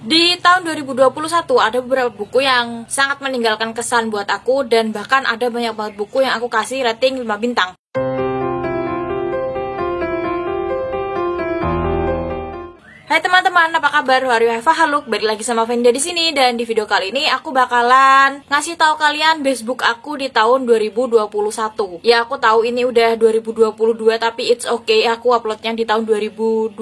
Di tahun 2021 ada beberapa buku yang sangat meninggalkan kesan buat aku, dan bahkan ada banyak banget buku yang aku kasih rating 5 bintang. Hai teman-teman, apa kabar? How are you? Halo, balik lagi sama Venda di sini, dan di video kali ini aku bakalan ngasih tahu kalian best book aku di tahun 2021. Ya, aku tahu ini udah 2022, tapi it's okay, aku uploadnya di tahun 2022.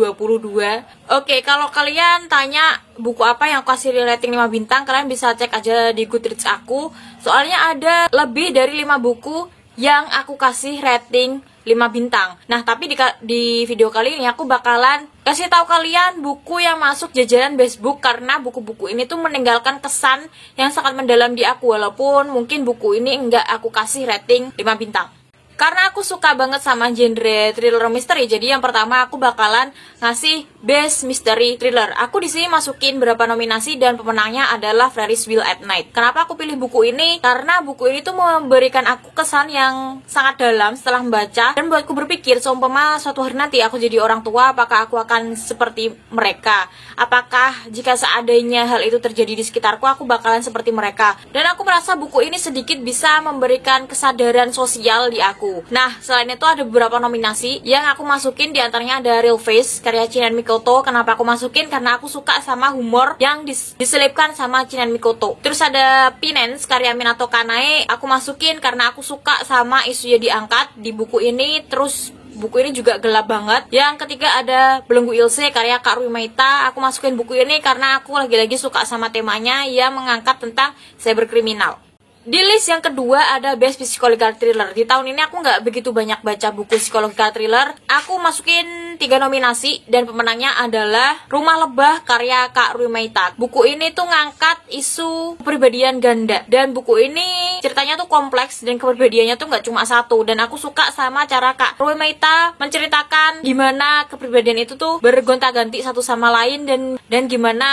Oke, kalau kalian tanya buku apa yang aku kasih rating 5 bintang, kalian bisa cek aja di Goodreads aku. Soalnya ada lebih dari 5 buku yang aku kasih rating 5 bintang. Nah, tapi di video kali ini aku bakalan kasih tahu kalian buku yang masuk jajaran best book, karena buku-buku ini tuh meninggalkan kesan yang sangat mendalam di aku, walaupun mungkin buku ini enggak aku kasih rating 5 bintang. Karena aku suka banget sama genre thriller misteri, jadi yang pertama aku bakalan ngasih best mystery thriller. Aku di sini masukin beberapa nominasi dan pemenangnya adalah Ferris Wheel at Night. Kenapa aku pilih buku ini? Karena buku ini tuh memberikan aku kesan yang sangat dalam setelah membaca, dan buatku berpikir, seumpama suatu hari nanti aku jadi orang tua, apakah aku akan seperti mereka? Apakah jika seandainya hal itu terjadi di sekitarku, aku bakalan seperti mereka? Dan aku merasa buku ini sedikit bisa memberikan kesadaran sosial di aku. Nah, selain itu ada beberapa nominasi yang aku masukin, diantaranya ada Real Face karya Chinan Mikoto. Kenapa aku masukin? Karena aku suka sama humor yang diselipkan sama Chinan Mikoto. Terus ada Penance karya Minato Kanae, aku masukin karena aku suka sama isu yang diangkat di buku ini. Terus buku ini juga gelap banget. Yang ketiga ada Belenggu Ilse karya Kak Rui Maita. Aku masukin buku ini karena aku lagi-lagi suka sama temanya yang mengangkat tentang cyberkriminal. Di list yang kedua ada Best Psychological Thriller. Di tahun ini aku nggak begitu banyak baca buku psychological thriller. Aku masukin 3 nominasi dan pemenangnya adalah Rumah Lebah karya Kak Rui Maita. Buku ini tuh ngangkat isu kepribadian ganda, dan buku ini ceritanya tuh kompleks dan kepribadiannya tuh nggak cuma satu. Dan aku suka sama cara Kak Rui Maita menceritakan gimana kepribadian itu tuh bergonta-ganti satu sama lain, dan gimana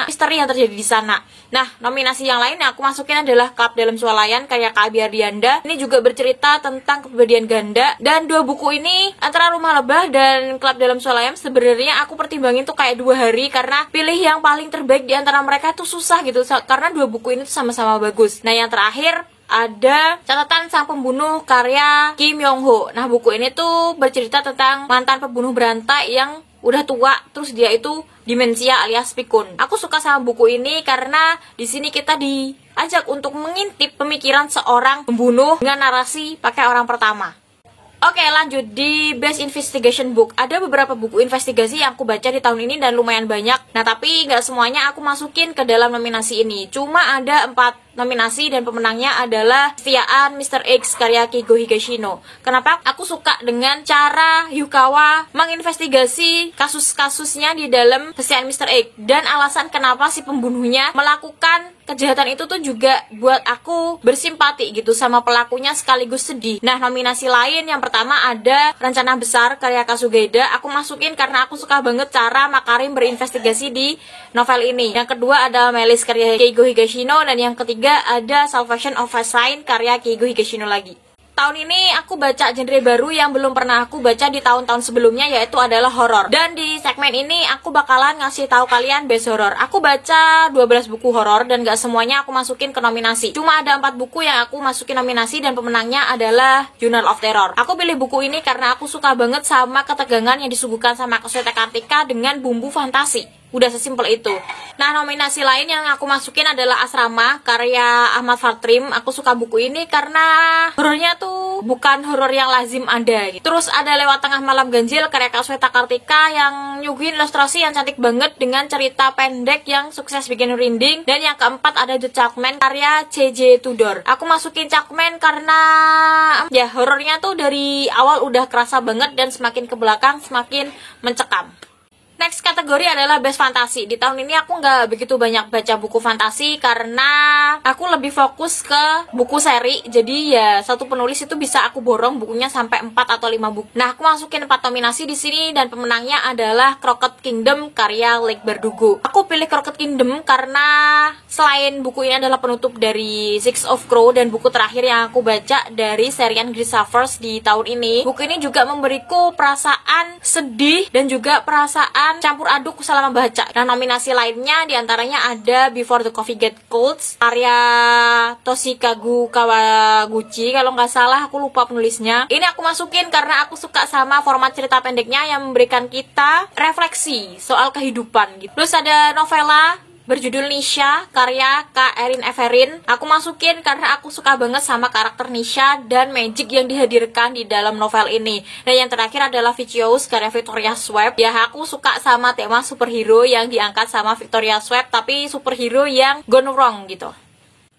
misteri yang terjadi di sana. Nah, nominasi yang lain yang aku masukin adalah Klub Dalam Swalayan karya Kak Abi Ardianda. Ini juga bercerita tentang kepribadian ganda, dan 2 buku ini antara Rumah Lebah dan Klub Dalam Swalayan sebenarnya aku pertimbangin tuh kayak 2 hari, karena pilih yang paling terbaik di antara mereka tuh susah gitu, karena 2 buku ini tuh sama-sama bagus. Nah, yang terakhir ada Catatan Sang Pembunuh karya Kim Yong Ho. Nah, buku ini tuh bercerita tentang mantan pembunuh berantai yang udah tua, terus dia itu demensia alias pikun. Aku suka sama buku ini karena di sini kita diajak untuk mengintip pemikiran seorang pembunuh dengan narasi pakai orang pertama. Oke, lanjut di Best Investigation Book. Ada beberapa buku investigasi yang aku baca di tahun ini dan lumayan banyak. Nah, tapi nggak semuanya aku masukin ke dalam nominasi ini. Cuma ada 4 nominasi dan pemenangnya adalah Kesetiaan Mr. X karya Keigo Higashino. Kenapa? Aku suka dengan cara Yukawa menginvestigasi kasus-kasusnya di dalam Kesetiaan Mr. X, dan alasan kenapa si pembunuhnya melakukan kejahatan itu tuh juga buat aku bersimpati gitu sama pelakunya sekaligus sedih. Nah, nominasi lain yang pertama ada Rencana Besar karya Kasugaida. Aku masukin karena aku suka banget cara Makarim berinvestigasi di novel ini. Yang kedua ada Melis karya Keigo Higashino, dan yang ketiga ada Salvation of a Sign karya Keigo Higashino lagi. Tahun ini aku baca genre baru yang belum pernah aku baca di tahun-tahun sebelumnya, yaitu adalah horor. Dan di segmen ini aku bakalan ngasih tahu kalian best horor. Aku baca 12 buku horor dan gak semuanya aku masukin ke nominasi. Cuma ada 4 buku yang aku masukin nominasi dan pemenangnya adalah Journal of Terror. Aku pilih buku ini karena aku suka banget sama ketegangan yang disuguhkan sama Kusweta Kartika dengan bumbu fantasi. Udah sesimpel itu. Nah, nominasi lain yang aku masukin adalah Asrama karya Ahmad Fartrim. Aku suka buku ini karena horornya tuh bukan horor yang lazim ada gitu. Terus ada Lewat Tengah Malam Ganjil karya Kusweta Kartika yang nyuguhin ilustrasi yang cantik banget dengan cerita pendek yang sukses bikin merinding. Dan yang keempat ada The Chalkman karya C.J. Tudor. Aku masukin Chalkman karena ya horornya tuh dari awal udah kerasa banget, dan semakin ke belakang semakin mencekam. Next kategori adalah Best Fantasi. Di tahun ini aku nggak begitu banyak baca buku fantasi karena aku lebih fokus ke buku seri. Jadi ya satu penulis itu bisa aku borong bukunya sampai 4 atau 5 buku. Nah, aku masukin 4 nominasi di sini dan pemenangnya adalah Crooked Kingdom karya Lake Bardugo. Aku pilih Crooked Kingdom karena selain buku ini adalah penutup dari Six of Crow dan buku terakhir yang aku baca dari serian Grisavers di tahun ini, buku ini juga memberiku perasaan sedih dan juga perasaan bakalan campur aduk selama baca. Nah, nominasi lainnya diantaranya ada Before the Coffee Gets Cold, karya Toshikazu Kawaguchi, kalau nggak salah, aku lupa penulisnya. Ini aku masukin karena aku suka sama format cerita pendeknya yang memberikan kita refleksi soal kehidupan gitu. Terus ada novela berjudul Nisha, karya Kak Erin Everin. Aku masukin karena aku suka banget sama karakter Nisha dan magic yang dihadirkan di dalam novel ini. Dan yang terakhir adalah Vicious, karya Victoria Schwab. Ya, aku suka sama tema superhero yang diangkat sama Victoria Schwab, tapi superhero yang gone wrong gitu.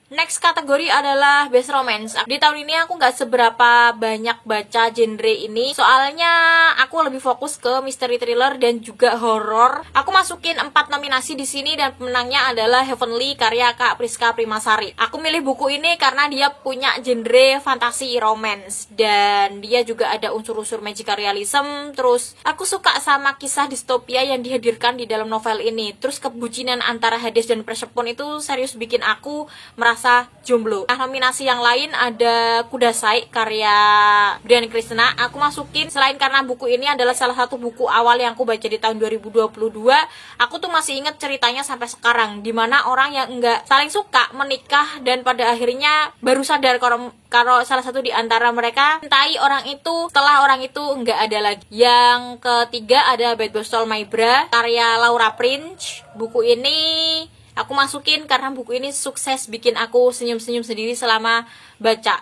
Next kategori adalah Best Romance. Di tahun ini aku nggak seberapa banyak baca genre ini, soalnya aku lebih fokus ke misteri thriller dan juga horor. Aku masukin 4 nominasi di sini dan pemenangnya adalah Heavenly, karya Kak Priska Primasari. Aku milih buku ini karena dia punya genre fantasi romance dan dia juga ada unsur-unsur magical realism. Terus aku suka sama kisah distopia yang dihadirkan di dalam novel ini. Terus kebucinan antara Hades dan Persephone itu serius bikin aku merasa jomblo. Nah, nominasi yang lain ada Kudasai, karya Brian Krishna. Aku masukin selain karena buku ini adalah salah satu buku awal yang aku baca di tahun 2022. Aku tuh masih inget ceritanya sampai sekarang, dimana orang yang enggak saling suka menikah dan pada akhirnya baru sadar kalau salah satu di antara mereka mencintai orang itu setelah orang itu enggak ada lagi. Yang ketiga ada Bad Boys Stole My Bra, karya Laura Prince. Buku ini aku masukin karena buku ini sukses bikin aku senyum-senyum sendiri selama baca.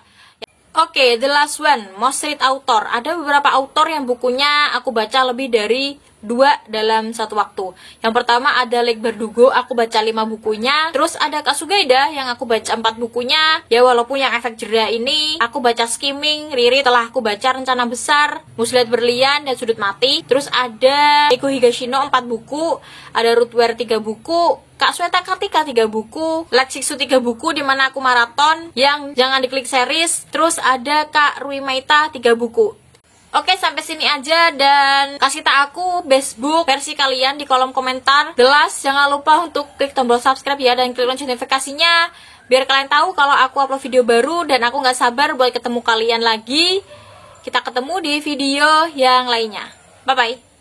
Oke, The Last One, Most Read Author. Ada beberapa author yang bukunya aku baca lebih dari 2 dalam satu waktu. Yang pertama ada Leigh Bardugo, aku baca 5 bukunya. Terus ada Kasugaida yang aku baca 4 bukunya. Ya, walaupun yang Efek Jeda ini aku baca skimming. Riri telah aku baca Rencana Besar, Muslihat Berlian, dan Sudut Mati. Terus ada Eiko Higashino 4 buku. Ada Rootware 3 buku. Kak Sweta Kartika 3 buku, Lexiksu 3 buku dimana aku maraton yang Jangan Diklik series. Terus ada Kak Rui Maita 3 buku. Oke, sampai sini aja dan kasih tak aku best book versi kalian di kolom komentar. The last, jangan lupa untuk klik tombol subscribe ya dan klik lonceng notifikasinya biar kalian tahu kalau aku upload video baru dan aku nggak sabar buat ketemu kalian lagi. Kita ketemu di video yang lainnya. Bye bye.